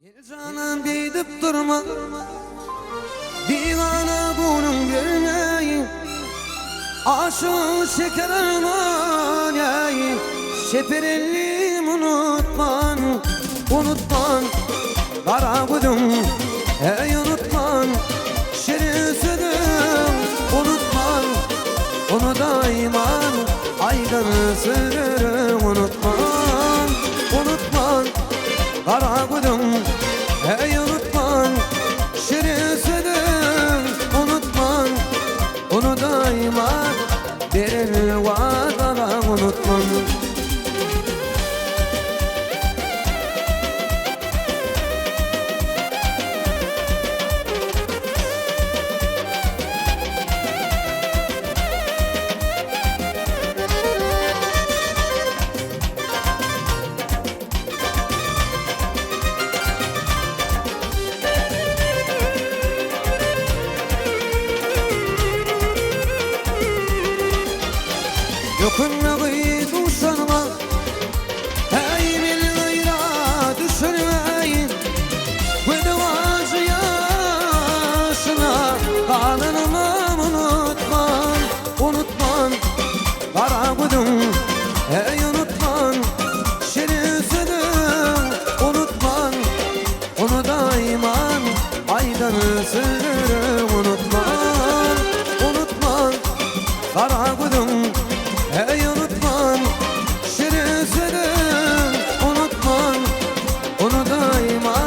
Canım gidip durma, divana bunun görmeyi. Aşık şeker armağanı, şeperelim unutman, unutman. Kara budum, ey unutman, şirin sözüm, unutman. Onu daiman, aydan sürürüm, unutman, unutman. Kara budum, ey unutman, şirin sözüm, unutman. Onu daima derin vadalar unutman. Dokunmayı duşanma, ey beni gayra düşürmeyin. Gıdvacı yaşına kalınmam, unutman, unutman. Kara budum, ey unutman, şirin sözüm, unutman. Onu daiman aydan sürürüm, unutman, unutman. Kara budum, ey unutman, şirin sözüm, unutman. Onu daima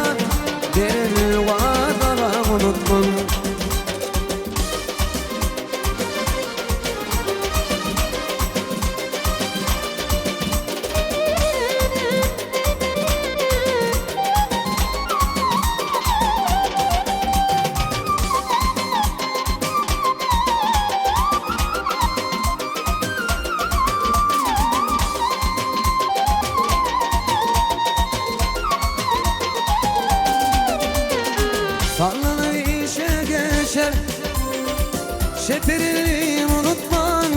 derin vadalar unutman. Sallanır işe geçer, şeperim unutman.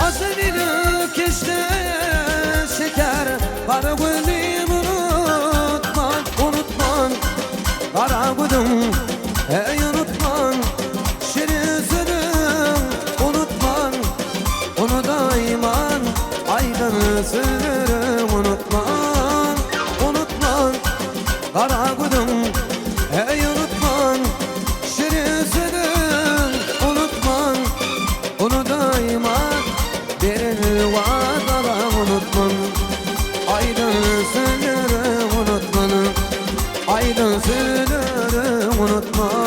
Azedini keşte şeker, para gülüm unutman, unutman. Kara budum, ey unutman, şirin sözüm, unutman. Onu daiman aydan sürürüm, unutman, unutman. Kara budum, ey unutman, şirin sözüm, unutman. Onu daima derin vadalar unutman. Aydan sürürüm, unutman. Aydan sürürüm, unutman.